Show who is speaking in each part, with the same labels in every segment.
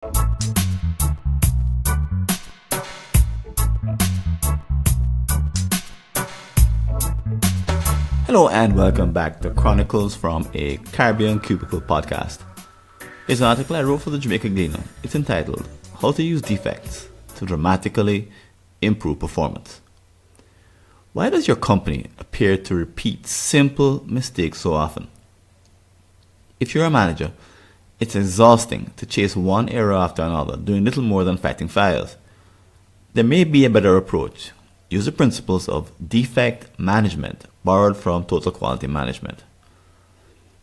Speaker 1: Hello and welcome back to Chronicles from a Caribbean Cubicle podcast. It's an article I wrote for the Jamaica Gleaner. It's entitled, How to Use Defects to Dramatically Improve Performance. Why does your company appear to repeat simple mistakes so often? If you're a manager, it's exhausting to chase one error after another, doing little more than fighting fires. There may be a better approach. Use the principles of defect management borrowed from total quality management.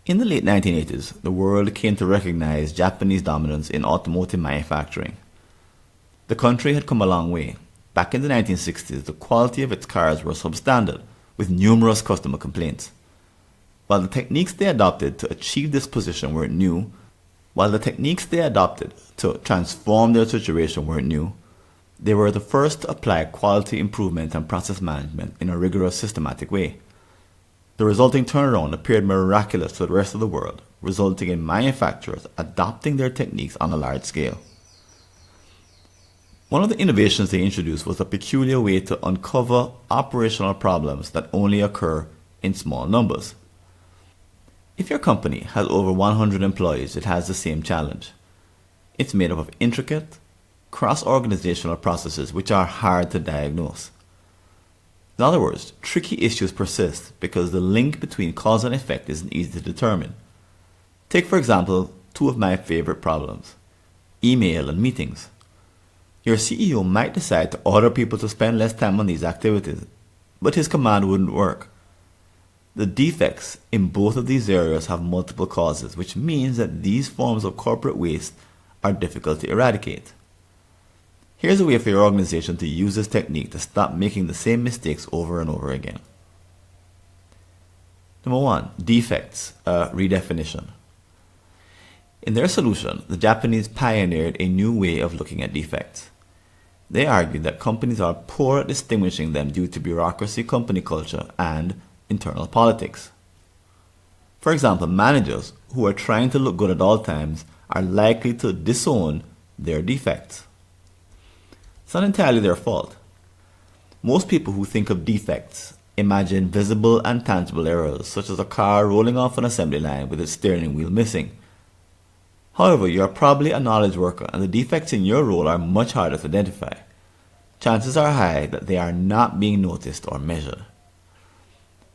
Speaker 1: In the late 1980s, the world came to recognize Japanese dominance in automotive manufacturing. The country had come a long way. Back in the 1960s, the quality of its cars was substandard, with numerous customer complaints. While the techniques they adopted to achieve this position weren't new, they were the first to apply quality improvement and process management in a rigorous, systematic way. The resulting turnaround appeared miraculous to the rest of the world, resulting in manufacturers adopting their techniques on a large scale. One of the innovations they introduced was a peculiar way to uncover operational problems that only occur in small numbers. If your company has over 100 employees, it has the same challenge. It's made up of intricate, cross-organizational processes which are hard to diagnose. In other words, tricky issues persist because the link between cause and effect isn't easy to determine. Take, for example, two of my favorite problems: email and meetings. Your CEO might decide to order people to spend less time on these activities, but his command wouldn't work. The defects in both of these areas have multiple causes, which means that these forms of corporate waste are difficult to eradicate. Here's a way for your organization to use this technique to stop making the same mistakes over and over again. Number 1, defects, redefinition. In their solution, the Japanese pioneered a new way of looking at defects. They argued that companies are poor at distinguishing them due to bureaucracy, company culture, and internal politics. For example, managers who are trying to look good at all times are likely to disown their defects. It's not entirely their fault. Most people who think of defects imagine visible and tangible errors, such as a car rolling off an assembly line with its steering wheel missing. However, you are probably a knowledge worker and the defects in your role are much harder to identify. Chances are high that they are not being noticed or measured.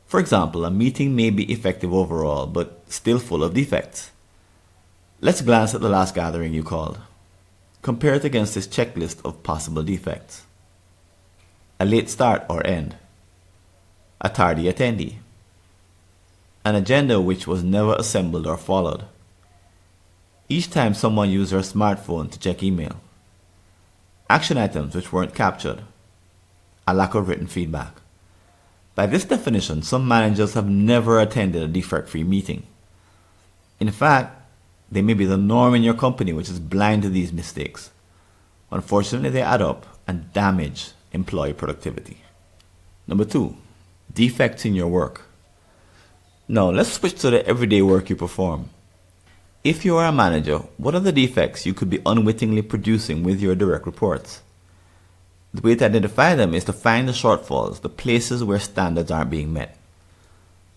Speaker 1: For example, a meeting may be effective overall, but still full of defects. Let's glance at the last gathering you called. Compare it against this checklist of possible defects. A late start or end. A tardy attendee. An agenda which was never assembled or followed. Each time someone used their smartphone to check email. Action items which weren't captured. A lack of written feedback. By this definition, some managers have never attended a defect-free meeting. In fact, they may be the norm in your company, which is blind to these mistakes. Unfortunately, they add up and damage employee productivity. Number 2, defects in your work. Now, let's switch to the everyday work you perform. If you are a manager, what are the defects you could be unwittingly producing with your direct reports? The way to identify them is to find the shortfalls, the places where standards aren't being met.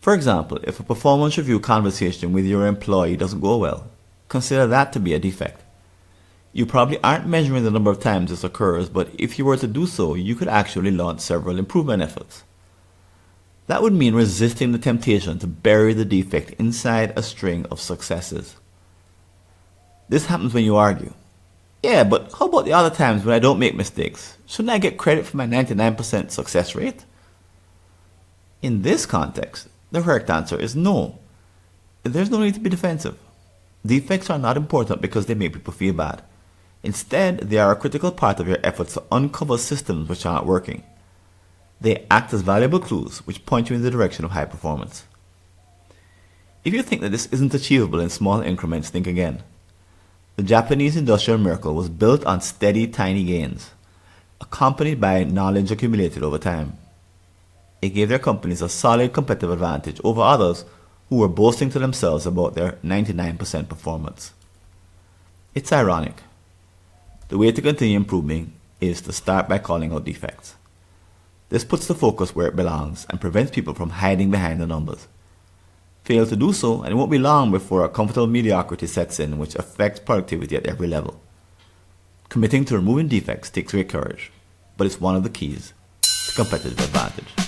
Speaker 1: For example, if a performance review conversation with your employee doesn't go well, consider that to be a defect. You probably aren't measuring the number of times this occurs, but if you were to do so, you could actually launch several improvement efforts. That would mean resisting the temptation to bury the defect inside a string of successes. This happens when you argue. Yeah, but how about the other times when I don't make mistakes? Shouldn't I get credit for my 99% success rate? In this context, the correct answer is no. There's no need to be defensive. Defects are not important because they make people feel bad. Instead, they are a critical part of your efforts to uncover systems which aren't working. They act as valuable clues which point you in the direction of high performance. If you think that this isn't achievable in small increments, think again. The Japanese industrial miracle was built on steady, tiny gains, accompanied by knowledge accumulated over time. It gave their companies a solid competitive advantage over others who were boasting to themselves about their 99% performance. It's ironic. The way to continue improving is to start by calling out defects. This puts the focus where it belongs and prevents people from hiding behind the numbers. Fail to do so, and it won't be long before a comfortable mediocrity sets in which affects productivity at every level. Committing to removing defects takes great courage, but it's one of the keys to competitive advantage.